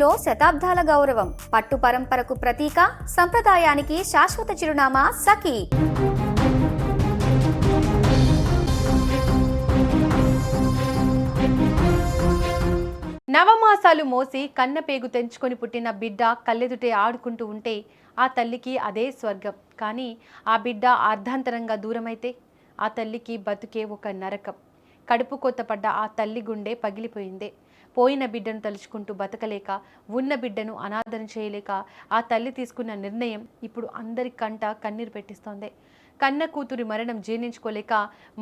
పసుపులో శతాబ్దాల గౌరవం, పట్టు పరంపరకు ప్రతీక, సంప్రదాయానికి శాశ్వత చిరునామా సఖీ. నవమాసాలు మోసి కన్నపేగు తెంచుకొని పుట్టిన బిడ్డ కళ్ళెదుటే ఆడుకుంటూ ఉంటే ఆ తల్లికి అదే స్వర్గం. కానీ ఆ బిడ్డ అర్ధాంతరంగా దూరమైతే ఆ తల్లికి బతుకే ఒక నరకం. కడుపు కొత్తపడ్డ ఆ తల్లి గుండె పగిలిపోయిందే. పోయిన బిడ్డను తలుచుకుంటూ బతకలేక, ఉన్న బిడ్డను అనాథన చేయలేక ఆ తల్లి తీసుకున్న నిర్ణయం ఇప్పుడు అందరి కంట కన్నీరు పెట్టిస్తోంది. కన్న కూతురి మరణం జీర్ణించుకోలేక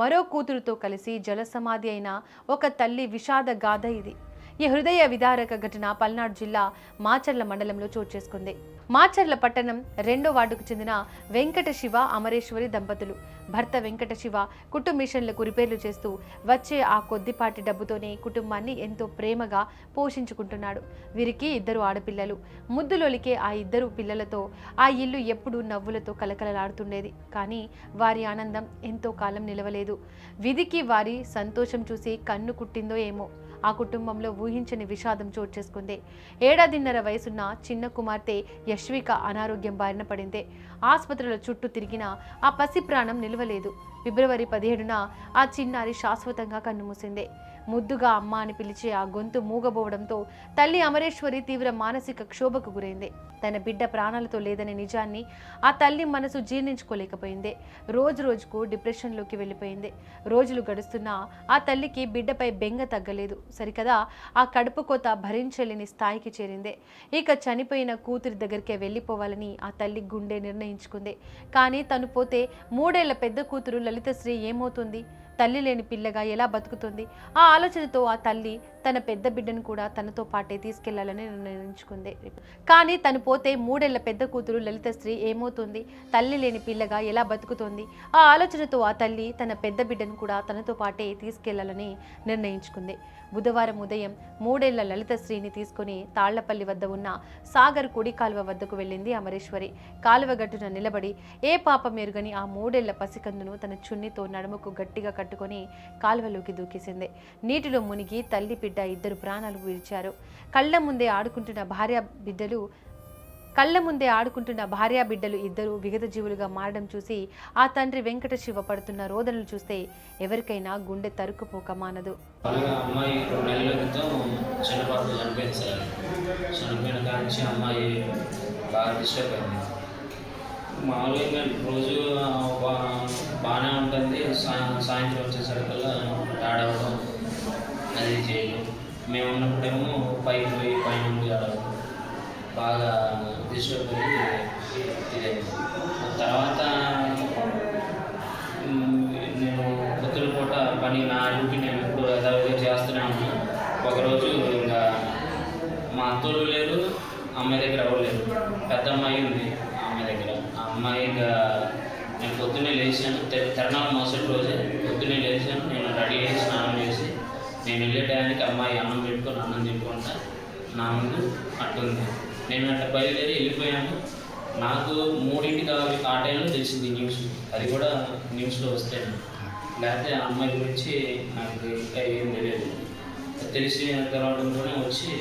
మరో కూతురుతో కలిసి జలసమాధి అయిన ఒక తల్లి విషాద గాథ ఇది. ఈ హృదయ విదారక ఘటన పల్నాడు జిల్లా మాచర్ల మండలంలో చోటు చేసుకుంది. మాచర్ల పట్టణం 2వ వార్డుకు చెందిన వెంకట శివ అమరేశ్వరి దంపతులు. భర్త వెంకట శివ కుటుంబ మిషన్లకు రిపేర్లు చేస్తూ వచ్చే ఆ కొద్దిపాటి డబ్బుతోనే కుటుంబాన్ని ఎంతో ప్రేమగా పోషించుకుంటున్నాడు. వీరికి 2 ఆడపిల్లలు. ముద్దులోలికే ఆ 2 పిల్లలతో ఆ ఇల్లు ఎప్పుడూ నవ్వులతో కలకలలాడుతుండేది. కానీ వారి ఆనందం ఎంతో కాలం నిలవలేదు. విధికి వారి సంతోషం చూసి కన్ను కుట్టిందో ఏమో ఆ కుటుంబంలో ఊహించని విషాదం చోటు చేసుకుంది. 1.5 వయసున్న చిన్న కుమార్తె యశ్విక అనారోగ్యం బారిన పడింది. ఆసుపత్రుల చుట్టూ తిరిగినా ఆ పసి ప్రాణం నిలవలేదు. ఫిబ్రవరి 17న ఆ చిన్నారి శాశ్వతంగా కన్నుమూసింది. ముద్దుగా అమ్మ అని పిలిచే ఆ గొంతు మూగబోవడంతో తల్లి అమరేశ్వరి తీవ్ర మానసిక క్షోభకు గురైంది. తన బిడ్డ ప్రాణాలతో లేదనే నిజాన్ని ఆ తల్లి మనసు జీర్ణించుకోలేకపోయింది. రోజు రోజుకు డిప్రెషన్లోకి వెళ్ళిపోయింది. రోజులు గడుస్తున్నా ఆ తల్లికి బిడ్డపై బెంగ తగ్గలేదు. సరికదా ఆ కడుపు కోత భరించలేని స్థాయికి చేరింది. ఇక చనిపోయిన కూతురి దగ్గరికే వెళ్ళిపోవాలని ఆ తల్లి గుండె నిర్ణయించుకుంది. కానీ తను పోతే 3 ఏళ్ల పెద్ద కూతురు లలితశ్రీ ఏమవుతుంది? తల్లి లేని పిల్లగా ఎలా బతుకుతుంది? ఆ ఆలోచనతో ఆ తల్లి తన పెద్ద బిడ్డను కూడా తనతో పాటే తీసుకెళ్లాలని నిర్ణయించుకుంది. కానీ తను పోతే 3 ఏళ్ల పెద్ద కూతురు లలితశ్రీ ఏమవుతుంది? తల్లి లేని పిల్లగా ఎలా బతుకుతుంది? ఆ ఆలోచనతో ఆ తల్లి తన పెద్ద బిడ్డను కూడా తనతో పాటే తీసుకెళ్లాలని నిర్ణయించుకుంది. బుధవారం ఉదయం 3 ఏళ్ల లలితశ్రీని తీసుకుని తాళ్లపల్లి వద్ద ఉన్న సాగర్ కుడి కాలువ వద్దకు వెళ్ళింది అమరేశ్వరి. కాలువ గట్టున నిలబడి ఏ పాపం ఎరుగని ఆ 3 ఏళ్ల పసికందును తన చున్నితో నడుముకు గట్టిగా కట్టుకొని కాలువలోకి దూకేసింది. నీటిలో మునిగి తల్లి బిడ్డ 2 ప్రాణాలు విడిచారు. కళ్ళ ముందే ఆడుకుంటున్న భార్యా బిడ్డలు 2 విగత జీవులుగా మారడం చూసి ఆ తండ్రి వెంకట శివ పడుతున్న రోదనలు చూస్తే ఎవరికైనా గుండె తరుక్కుపోక మానదు. అమ్మాయి 2 నెలల క్రితం చిన్నపాటు చనిపోయింది సార్. చనిపోయిన కాంచి అమ్మాయి బాగా డిస్టర్బ్ అయింది. మామూలుగా రోజు బాగానే ఉంటుంది. సాయంత్రం వచ్చేసరికల్లా ఆడవడం అది చేయడం. మేము ఉన్నప్పుడేమో పైకి పోయి పైన ఉండి ఆడవడం బాగా డిస్టర్బ్ అయ్యి ఇదైంది. తర్వాత నేను పొద్దున పూట పని నా డ్యూటీ నేను ఎప్పుడు యథావిధిగా చేస్తూనే ఉన్నాను. ఒకరోజు ఇంకా మా అత్తలు లేరు, అమ్మాయి దగ్గర ఎవరు లేరు. పెద్ద అమ్మాయి ఉంది అమ్మాయి దగ్గర. ఆ అమ్మాయి ఇంకా నేను పొద్దున్నే లేచాను. తిరణాలు మరుసటి రోజే పొద్దున్నే లేచాను. నేను రెడీ అయ్యి స్నానం చేసి నేను వెళ్ళే టయానికి అమ్మాయి అన్నం పెట్టుకొని అన్నం తిప్పుకుంటా నా ముందు అట్టుంది. నేను అట్లా బయలుదేరి వెళ్ళిపోయాను. నాకు 3ంటికి ఆ టైంలో తెలిసింది న్యూస్. అది కూడా న్యూస్లో వస్తాను. లేకపోతే ఆ అమ్మాయి గురించి నాకు ఇంకా ఏం తెలియదు. తెలిసిన తర్వాతనే వచ్చి